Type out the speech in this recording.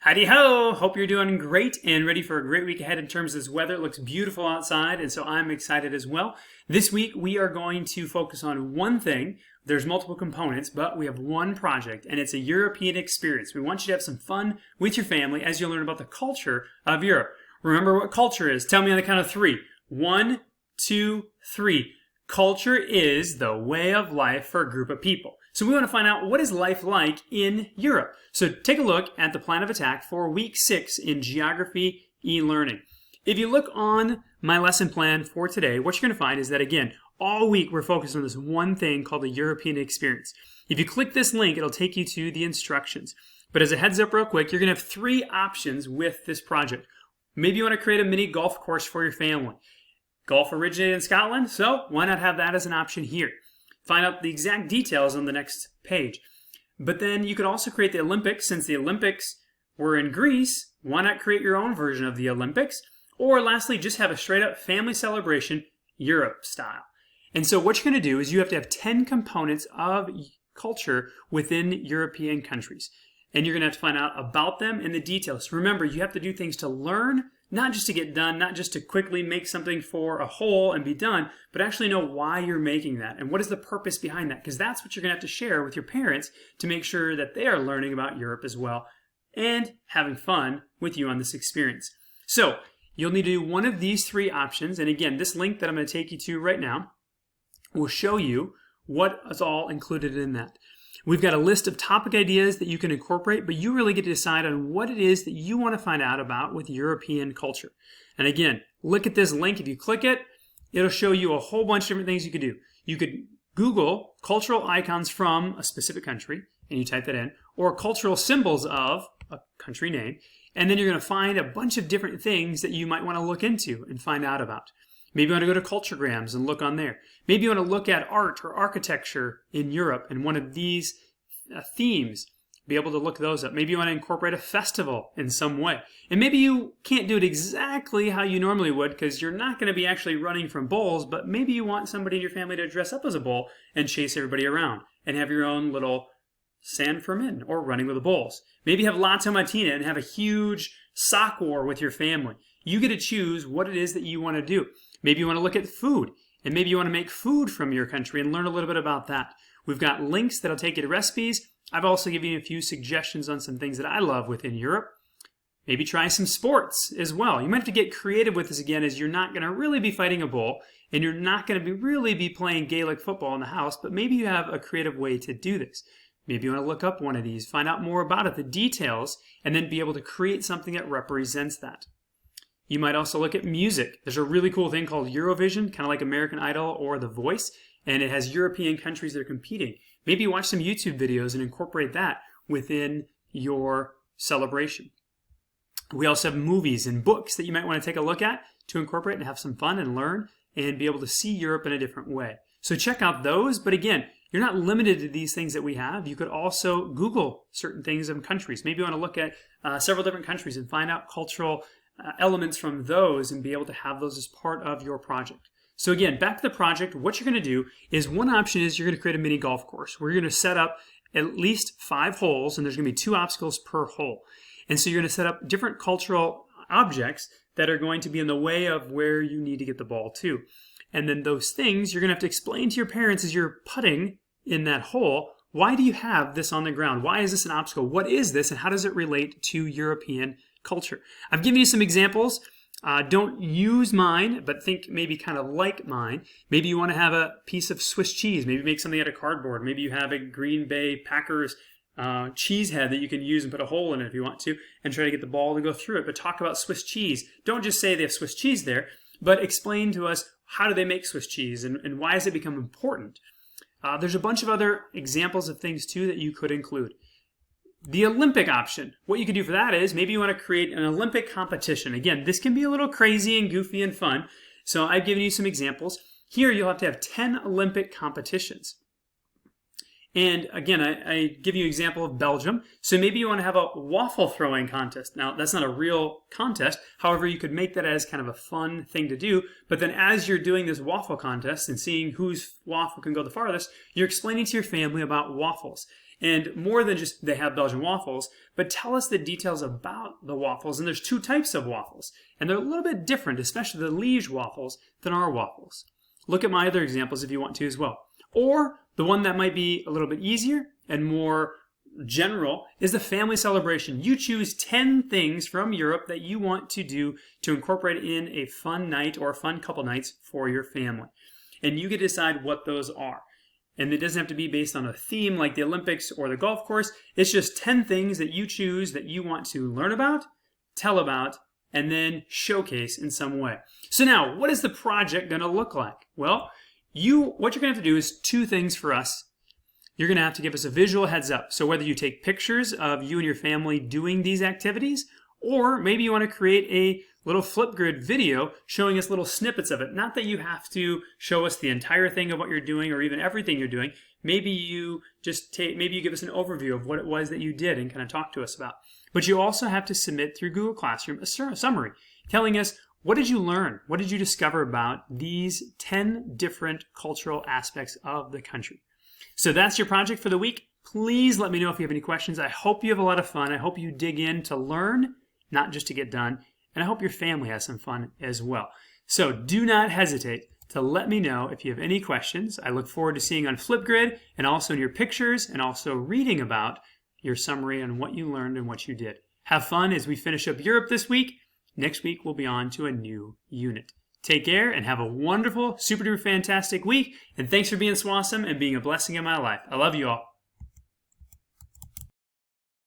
Howdy ho! Hope you're doing great and ready for a great week ahead in terms of this weather. It looks beautiful outside, and so I'm excited as well. This week we are going to focus on one thing. There's multiple components, but we have one project, and it's a European experience. We want you to have some fun with your family as you learn about the culture of Europe. Remember what culture is. Tell me on the count of three. 1, 2, 3. Culture is the way of life for a group of people. So we want to find out what is life like in Europe. So take a look at the plan of attack for week 6 in geography e-learning. If you look on my lesson plan for today, what you're going to find is that, again, all week we're focused on this one thing called the European experience. If you click this link, it'll take you to the instructions. But as a heads up real quick, you're going to have 3 options with this project. Maybe you want to create a mini golf course for your family. Golf originated in Scotland, so why not have that as an option here? Find out the exact details on the next page. But then you could also create the Olympics. Since the Olympics were in Greece, why not create your own version of the Olympics? Or lastly, just have a straight up family celebration, Europe style. And so what you're going to do is you have to have 10 components of culture within European countries. And you're going to have to find out about them and the details. Remember, you have to do things to learn, not just to get done, not just to quickly make something for a whole and be done, but actually know why you're making that and what is the purpose behind that. Because that's what you're going to have to share with your parents to make sure that they are learning about Europe as well and having fun with you on this experience. So you'll need to do one of these 3 options. And again, this link that I'm going to take you to right now will show you what is all included in that. We've got a list of topic ideas that you can incorporate, but you really get to decide on what it is that you want to find out about with European culture. And again, look at this link. If you click it, it'll show you a whole bunch of different things you could do. You could Google cultural icons from a specific country, and you type that in, or cultural symbols of a country name, and then you're going to find a bunch of different things that you might want to look into and find out about. Maybe you want to go to Culturegrams and look on there. Maybe you want to look at art or architecture in Europe and one of these themes, be able to look those up. Maybe you want to incorporate a festival in some way. And maybe you can't do it exactly how you normally would because you're not going to be actually running from bulls, but maybe you want somebody in your family to dress up as a bull and chase everybody around and have your own little San Fermin or running with the bulls. Maybe you have La Tomatina and have a huge sock war with your family. You get to choose what it is that you want to do. Maybe you want to look at food, and maybe you want to make food from your country and learn a little bit about that. We've got links that'll take you to recipes. I've also given you a few suggestions on some things that I love within Europe. Maybe try some sports as well. You might have to get creative with this again, as you're not going to really be fighting a bull, and you're not going to really be playing Gaelic football in the house, but maybe you have a creative way to do this. Maybe you want to look up one of these, find out more about it, the details, and then be able to create something that represents that. You might also look at music. There's a really cool thing called Eurovision, kind of like American Idol or The Voice, and it has European countries that are competing. Maybe you watch some YouTube videos and incorporate that within your celebration. We also have movies and books that you might want to take a look at to incorporate and have some fun and learn and be able to see Europe in a different way. So check out those, but again, you're not limited to these things that we have. You could also Google certain things in countries. Maybe you want to look at several different countries and find out cultural elements from those and be able to have those as part of your project. So again, back to the project, what you're going to do is one option is you're going to create a mini golf course where you're going to set up at least 5 holes, and there's going to be 2 obstacles per hole. And so you're going to set up different cultural objects that are going to be in the way of where you need to get the ball to. And then those things you're going to have to explain to your parents as you're putting in that hole, why do you have this on the ground? Why is this an obstacle? What is this, and how does it relate to European culture? I've given you some examples. Don't use mine, but think maybe kind of like mine. Maybe you want to have a piece of Swiss cheese. Maybe make something out of cardboard. Maybe you have a Green Bay Packers cheese head that you can use and put a hole in it if you want to and try to get the ball to go through it. But talk about Swiss cheese. Don't just say they have Swiss cheese there, but explain to us how do they make Swiss cheese and why has it become important. There's a bunch of other examples of things too that you could include. The Olympic option, what you could do for that is maybe you want to create an Olympic competition. Again, this can be a little crazy and goofy and fun, so I've given you some examples. Here you'll have to have 10 Olympic competitions. And again, I give you an example of Belgium. So maybe you want to have a waffle throwing contest. Now, that's not a real contest. However, you could make that as kind of a fun thing to do. But then as you're doing this waffle contest and seeing whose waffle can go the farthest, you're explaining to your family about waffles. And more than just they have Belgian waffles, but tell us the details about the waffles. And there's two types of waffles, and they're a little bit different, especially the Liège waffles, than our waffles. Look at my other examples if you want to as well. Or the one that might be a little bit easier and more general is the family celebration. You choose 10 things from Europe that you want to do to incorporate in a fun night or a fun couple nights for your family. And you get to decide what those are. And it doesn't have to be based on a theme like the Olympics or the golf course. It's just 10 things that you choose that you want to learn about, tell about, and then showcase in some way. So now, what is the project going to look like? Well, what you're going to have to do is two things for us. You're going to have to give us a visual heads up. So whether you take pictures of you and your family doing these activities, or maybe you want to create a little Flipgrid video showing us little snippets of it. Not that you have to show us the entire thing of what you're doing or even everything you're doing. Maybe you give us an overview of what it was that you did and kind of talk to us about. But you also have to submit through Google Classroom a summary telling us, what did you learn? What did you discover about these 10 different cultural aspects of the country? So that's your project for the week. Please let me know if you have any questions. I hope you have a lot of fun. I hope you dig in to learn, not just to get done. And I hope your family has some fun as well. So do not hesitate to let me know if you have any questions. I look forward to seeing on Flipgrid and also in your pictures and also reading about your summary on what you learned and what you did. Have fun as we finish up Europe this week. Next week, we'll be on to a new unit. Take care and have a wonderful, super duper fantastic week. And thanks for being so awesome and being a blessing in my life. I love you all.